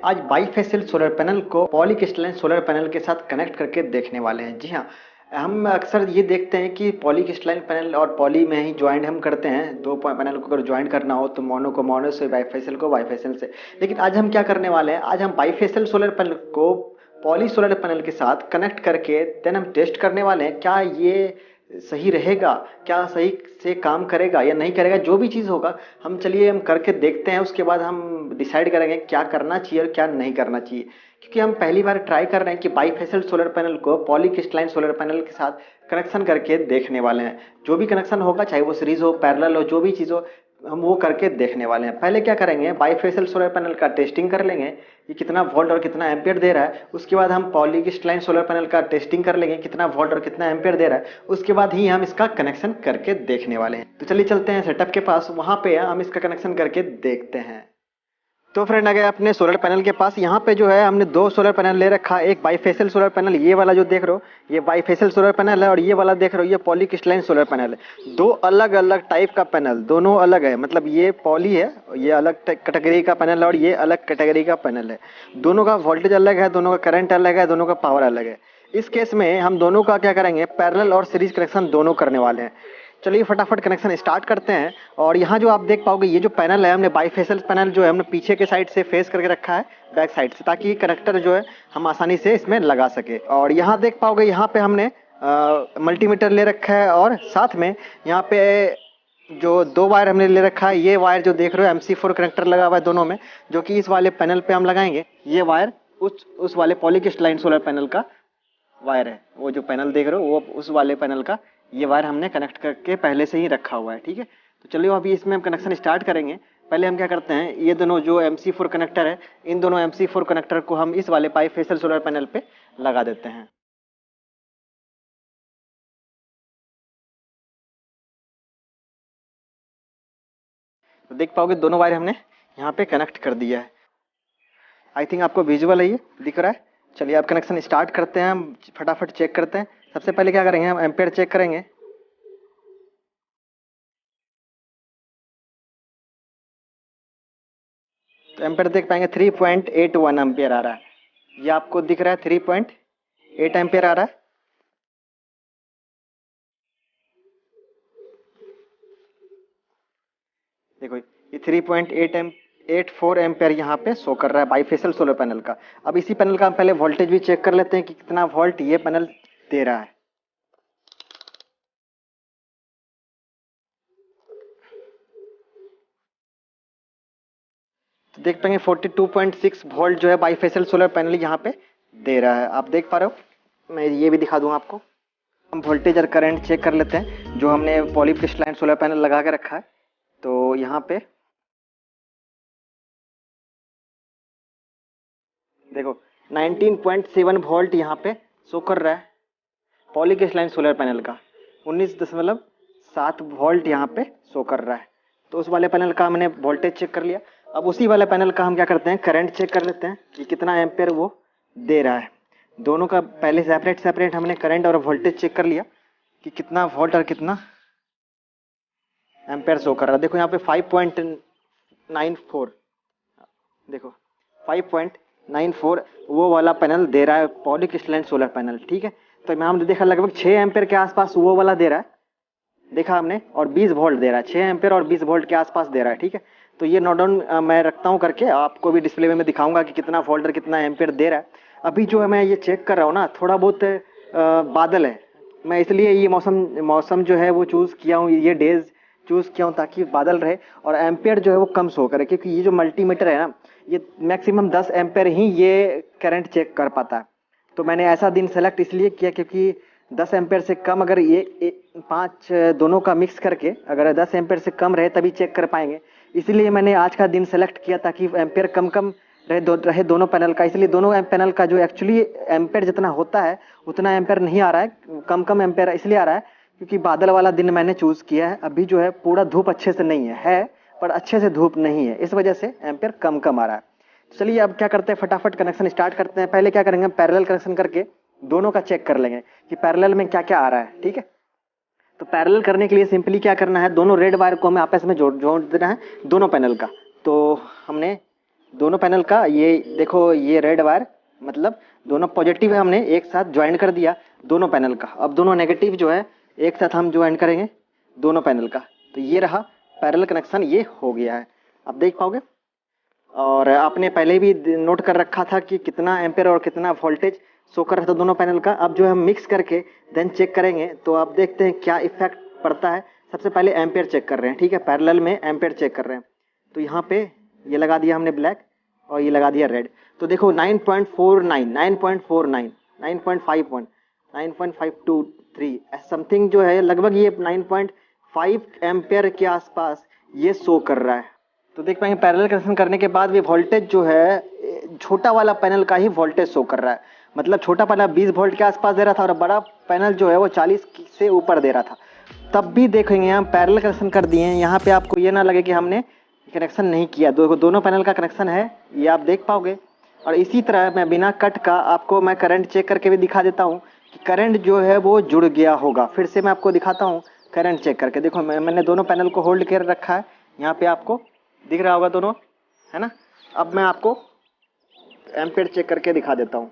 आज bifacial solar panel को polycrystalline solar panel के साथ कनेक्ट करके देखने वाले हैं। जी हाँ, हम अक्सर ये देखते हैं कि पॉलीक्रिस्टलाइन पैनल और पॉली में ही ज्वाइंट हम करते हैं। दो पैनल को अगर ज्वाइंट करना हो तो मोनो को मोनो से, बाईफेशियल को बाईफेशियल से। लेकिन आज हम क्या करने वाले हैं, आज हम बाईफेशियल सोलर पैनल को पॉली सोलर पैनल के साथ कनेक्ट करके देन हम टेस्ट करने वाले हैं क्या ये सही रहेगा, क्या सही से काम करेगा या नहीं करेगा। जो भी चीज़ होगा हम करके देखते हैं। उसके बाद हम डिसाइड करेंगे क्या करना चाहिए और क्या नहीं करना चाहिए, क्योंकि हम पहली बार ट्राई कर रहे हैं कि बाईफेशियल सोलर पैनल को पॉलीक्रिस्टलाइन सोलर पैनल के साथ कनेक्शन करके देखने वाले हैं। जो भी कनेक्शन होगा, चाहे वो सीरीज हो, पैरेलल हो, जो भी चीज़ हो, हम वो करके देखने वाले हैं। पहले क्या करेंगे, बाईफेशियल सोलर पैनल का टेस्टिंग कर लेंगे कि कितना वोल्ट और कितना एम्पियर दे रहा है। उसके बाद हम पॉलीक्रिस्टलाइन सोलर पैनल का टेस्टिंग कर लेंगे कितना वोल्ट और कितना एम्पियर दे रहा है। उसके बाद ही हम इसका कनेक्शन करके देखने वाले हैं। तो चलिए चलते हैं सेटअप के पास, वहां पे हम इसका कनेक्शन करके देखते हैं। तो फ्रेंड, आ गए अपने सोलर पैनल के पास। यहाँ पे जो है हमने दो सोलर पैनल ले रखा है। एक बाईफेशियल सोलर पैनल, ये वाला जो देख रहे हो ये बाईफेशियल सोलर पैनल है, और ये वाला देख रहे हो ये पॉलीक्रिस्टलाइन सोलर पैनल है। दो अलग अलग टाइप का पैनल, दोनों अलग है। मतलब ये पॉली है, ये अलग कैटेगरी का पैनल है, और ये अलग कैटेगरी का पैनल है। दोनों का वोल्टेज अलग है, दोनों का करंट अलग है, दोनों का पावर अलग है। इस केस में हम दोनों का क्या करेंगे, पैरेलल और सीरीज कनेक्शन दोनों करने वाले हैं। चलिए फटाफट कनेक्शन स्टार्ट करते हैं। और यहाँ जो आप देख पाओगे, ये जो पैनल है हमने बाईफेशियल पैनल जो है हमने पीछे के साइड से फेस करके रखा है, बैक साइड से, ताकि कनेक्टर जो है हम आसानी से इसमें लगा सके। और यहाँ देख पाओगे, यहाँ पे हमने मल्टीमीटर ले रखा है, और साथ में यहाँ पे जो दो वायर हमने ले रखा है, ये वायर जो देख रहे हो MC4 कनेक्टर लगा हुआ है दोनों में, जो कि इस वाले पैनल पे हम लगाएंगे। ये वायर उस वाले पॉलीक्रिस्टलाइन सोलर पैनल का वायर है। वो जो पैनल देख रहे हो वो उस वाले पैनल का ये वायर हमने कनेक्ट करके पहले से ही रखा हुआ है। ठीक है, तो चलिए अभी इसमें हम कनेक्शन स्टार्ट करेंगे। पहले हम क्या करते हैं, ये दोनों जो MC4 कनेक्टर है, इन दोनों MC4 कनेक्टर को हम इस वाले बाईफेशियल सोलर पैनल पे लगा देते हैं। तो देख पाओगे दोनों वायर हमने यहाँ पे कनेक्ट कर दिया है। आई थिंक आपको विजुअल है, ये दिख रहा है। चलिए अब कनेक्शन स्टार्ट करते हैं, हम फटाफट चेक करते हैं। सबसे पहले क्या करेंगे, हम एम्पेयर चेक करेंगे। तो एम्पेयर देख पाएंगे 3.81 एम्पेयर आ रहा है। ये आपको दिख रहा है 3.8 एम्पेयर आ रहा है। देखो ये 3.84 एम्पेयर यहाँ पे शो कर रहा है बाईफेशियल सोलर पैनल का। अब इसी पैनल का हम पहले वोल्टेज भी चेक कर लेते हैं कि कितना वोल्ट ये पैनल दे रहा है। तो देख पाएंगे 42.6 वोल्ट जो है बाईफेशियल सोलर पैनल यहाँ पे दे रहा है। आप देख पा रहे हो, मैं ये भी दिखा दूंगा आपको। हम वोल्टेज और करंट चेक कर लेते हैं जो हमने पॉलीक्रिस्टलाइन सोलर पैनल लगा के रखा है। तो यहाँ पे देखो 19.7 वोल्ट यहाँ पे शो कर रहा है पॉलीक्रिस्टलाइन सोलर पैनल का। 19.7 वोल्ट यहाँ पे शो कर रहा है। तो उस वाले पैनल का हमने वोल्टेज चेक कर लिया। अब उसी वाले पैनल का हम क्या करते हैं, करंट चेक कर लेते हैं कि कितना एम्पेयर वो दे रहा है। दोनों का पहले सेपरेट सेपरेट हमने करंट और वोल्टेज चेक कर लिया कि कितना वोल्ट और कितना एम्पेयर शो कर रहा है। देखो यहाँ पे 5.94, देखो 5.94 वो वाला पैनल दे रहा है पॉलीक्रिस्टलाइन सोलर पैनल। ठीक है, तो मैं हमने देखा लगभग 6 एम्पेयर के आसपास वो वाला दे रहा है, देखा हमने, और 20 वोल्ट दे रहा है। 6 एम्पेयर और 20 वोल्ट के आसपास दे रहा है। ठीक है, तो ये नोट डाउन मैं रखता हूँ करके, आपको भी डिस्प्ले में दिखाऊंगा कि कितना वोल्ट और कितना एम्पेयर दे रहा है। अभी जो है मैं ये चेक कर रहा हूँ ना, थोड़ा बहुत बादल है। मैं इसलिए ये मौसम जो है वो चूज़ किया हूँ, ये डेज चूज़ किया हूँ ताकि बादल रहे और एम्पेयर जो है वो कम शो करे, क्योंकि ये जो मल्टीमीटर है ना, ये मैक्सिमम 10 एम्पेयर ही ये करंट चेक कर पाता है। तो मैंने ऐसा दिन सेलेक्ट इसलिए किया क्योंकि 10 एम्पेयर से कम, अगर ये 5 दोनों का मिक्स करके अगर 10 एम्पेयर से कम रहे तभी चेक कर पाएंगे। इसलिए मैंने आज का दिन सेलेक्ट किया ताकि एम्पेयर कम कम रहे दोनों पैनल का। इसलिए दोनों पैनल का जो एक्चुअली एम्पेयर जितना होता है उतना एम्पेयर नहीं आ रहा है, कम कम एम्पेयर इसलिए आ रहा है क्योंकि बादल वाला दिन मैंने चूज किया है। अभी जो है पूरा धूप अच्छे से नहीं है पर अच्छे से धूप नहीं है, इस वजह से एम्पेयर कम कम आ रहा है। तो चलिए अब क्या करते हैं, फटाफट कनेक्शन स्टार्ट करते हैं। पहले क्या करेंगे, पैरेलल कनेक्शन करके दोनों का चेक कर लेंगे कि पैरेलल में क्या क्या आ रहा है। ठीक है, तो पैरेलल करने के लिए सिंपली क्या करना है, दोनों रेड वायर को हमें आपस में जोड़ देना है दोनों पैनल का। तो हमने दोनों पैनल का ये देखो, ये रेड वायर मतलब दोनों पॉजिटिव है, हमने एक साथ ज्वाइन कर दिया दोनों पैनल का। अब दोनों नेगेटिव जो है एक साथ हम ज्वाइन करेंगे दोनों पैनल का, तो ये रहा पैरेलल कनेक्शन, ये हो गया है। आप देख पाओगे, और आपने पहले भी नोट कर रखा था कि कितना एम्पेयर और कितना वोल्टेज शो कर रहा था दोनों पैनल का। अब जो हम मिक्स करके देन चेक करेंगे तो आप देखते हैं क्या इफेक्ट पड़ता है। सबसे पहले एम्पेयर चेक कर रहे हैं, ठीक है, पैरेलल में एम्पेयर चेक कर रहे हैं। तो यहाँ पे ये लगा दिया हमने ब्लैक और ये लगा दिया रेड, तो देखो 9.49, 9.49, 9.51, 9.523 समथिंग जो है, लगभग ये 9.5 एम्पेयर के आसपास ये शो कर रहा है। तो देख पाएंगे पैरेलल कनेक्शन करने के बाद भी वोल्टेज जो है छोटा वाला पैनल का ही वोल्टेज शो कर रहा है। मतलब छोटा पैनल 20 वोल्ट के आसपास दे रहा था और बड़ा पैनल जो है वो 40 से ऊपर दे रहा था। तब भी देखेंगे हम पैरेलल कनेक्शन कर दिए हैं, यहाँ पे आपको ये ना लगे कि हमने कनेक्शन नहीं किया, दोनों पैनल का कनेक्शन है, ये आप देख पाओगे। और इसी तरह मैं बिना कट का आपको मैं करंट चेक करके भी दिखा देता हूँ कि करंट जो है वो जुड़ गया होगा। फिर से मैं आपको दिखाता हूँ करंट चेक करके। देखो मैंने दोनों पैनल को होल्ड कर रखा है, यहाँ पे आपको दिख रहा होगा दोनों, है ना। अब मैं आपको एम्पेयर चेक करके दिखा देता हूँ।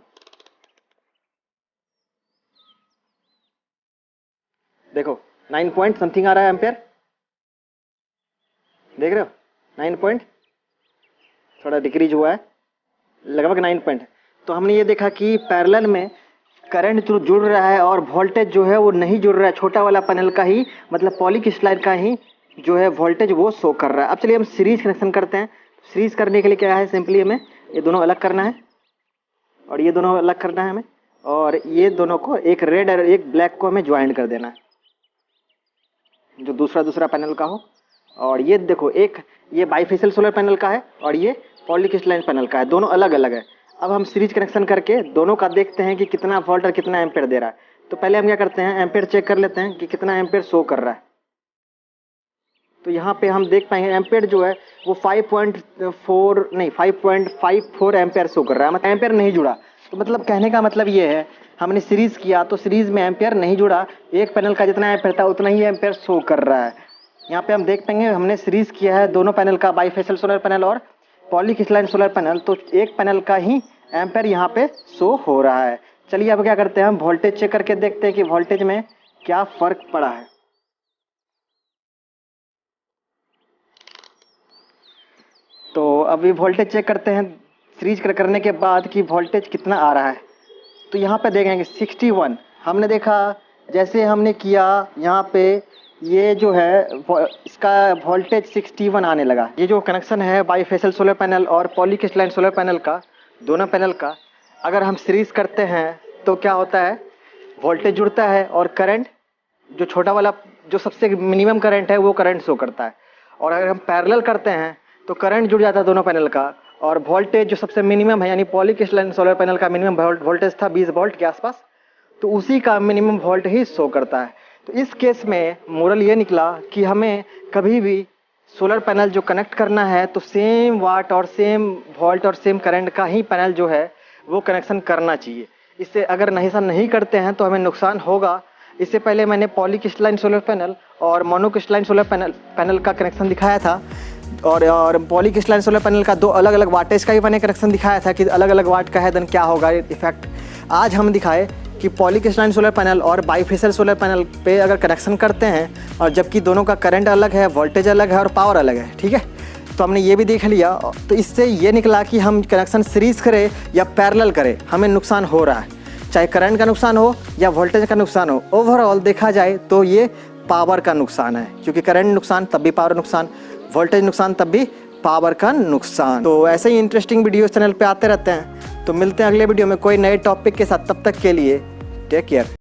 देखो 9 पॉइंट समथिंग आ रहा है एम्पेयर, देख रहे हो 9 पॉइंट, थोड़ा डिक्रीज हुआ है, लगभग 9 पॉइंट। तो हमने ये देखा कि पैरेलल में करंट जो जुड़ रहा है और वोल्टेज जो है वो नहीं जुड़ रहा है, छोटा वाला पैनल का ही मतलब पॉलीक्रिस्टलाइन का ही जो है वोल्टेज वो शो कर रहा है। अब चलिए हम सीरीज कनेक्शन करते हैं। सीरीज करने के लिए क्या है, सिंपली हमें ये दोनों अलग करना है और ये दोनों अलग करना है हमें, और ये दोनों को एक रेड और एक ब्लैक को हमें ज्वाइन कर देना है, जो दूसरा पैनल का हो। और ये देखो एक ये बाईफेशियल सोलर पैनल का है और ये पॉलीक्रिस्टलाइन पैनल का है, दोनों अलग अलग है। अब हम सीरीज कनेक्शन करके दोनों का देखते हैं कि कितना वोल्ट और कितना एम्पेयर दे रहा है। तो पहले हम क्या करते हैं, एम्पेयर चेक कर लेते हैं कि कितना एम्पेयर शो कर रहा है। तो यहाँ पे हम देख पाएंगे एम्पेयर जो है वो 5.54 एम्पेयर शो कर रहा है, मतलब एम्पेयर नहीं जुड़ा। तो मतलब कहने का मतलब ये है, हमने सीरीज किया तो सीरीज में एम्पेयर नहीं जुड़ा, एक पैनल का जितना एम्पेयर था उतना ही एम्पेयर शो कर रहा है। यहाँ पे हम देख पाएंगे हमने सीरीज किया है दोनों पैनल का, बाईफेशियल सोलर पैनल और पॉलीक्रिस्टलाइन सोलर पैनल, तो एक पैनल का ही एम्पेयर यहाँ पे शो हो रहा है। चलिए अब क्या करते हैं, हम वोल्टेज चेक करके देखते हैं कि वोल्टेज में क्या फर्क पड़ा है। तो अभी वोल्टेज चेक करते हैं सीरीज करने के बाद कि वोल्टेज कितना आ रहा है। तो यहाँ पे देखेंगे 61, हमने देखा जैसे हमने किया यहाँ पे ये जो है इसका वोल्टेज 61 आने लगा। ये जो कनेक्शन है बाईफेशियल सोलर पैनल और पॉलीक्रिस्टलाइन सोलर पैनल का, दोनों पैनल का अगर हम सीरीज करते हैं तो क्या होता है, वोल्टेज जुड़ता है और करंट जो छोटा वाला जो सबसे मिनिमम करंट है वो करंट शो करता है। और अगर हम पैरेलल करते हैं तो करंट जुड़ जाता है दोनों पैनल का और वोल्टेज जो सबसे मिनिमम है, यानी पॉलीक्रिस्टलाइन सोलर पैनल का मिनिमम वोल्टेज था 20 वोल्ट के आसपास, तो उसी का मिनिमम वोल्ट ही शो करता है। तो इस केस में मोरल ये निकला कि हमें कभी भी सोलर पैनल जो कनेक्ट करना है तो सेम वाट और सेम वोल्ट और सेम करंट का ही पैनल जो है वो कनेक्शन करना चाहिए। इससे अगर ऐसा नहीं करते हैं तो हमें नुकसान होगा। इससे पहले मैंने पॉलीक्रिस्टलाइन सोलर पैनल और मोनोक्रिस्टलाइन सोलर पैनल का कनेक्शन दिखाया था, और पॉलीक्रिस्टलाइन सोलर पैनल का दो अलग अलग वाटेज का भी मैंने कनेक्शन दिखाया था कि अलग अलग वाट का है देन क्या होगा इफेक्ट। आज हम दिखाए कि पॉलीक्रिस्टलाइन सोलर पैनल और बाईफेशियल सोलर पैनल पे अगर कनेक्शन करते हैं और जबकि दोनों का करंट अलग है, वोल्टेज अलग है और पावर अलग है, ठीक है, तो हमने ये भी देख लिया। तो इससे ये निकला कि हम कनेक्शन सीरीज करें या पैरेलल करें, हमें नुकसान हो रहा है, चाहे करंट का नुकसान हो या वोल्टेज का नुकसान हो। ओवरऑल देखा जाए तो ये पावर का नुकसान है, क्योंकि करंट नुकसान तब भी पावर नुकसान, वोल्टेज नुकसान तब भी पावर का नुकसान। तो ऐसे ही इंटरेस्टिंग वीडियो चैनल पे आते रहते हैं। तो मिलते हैं अगले वीडियो में कोई नए टॉपिक के साथ, तब तक के लिए टेक केयर।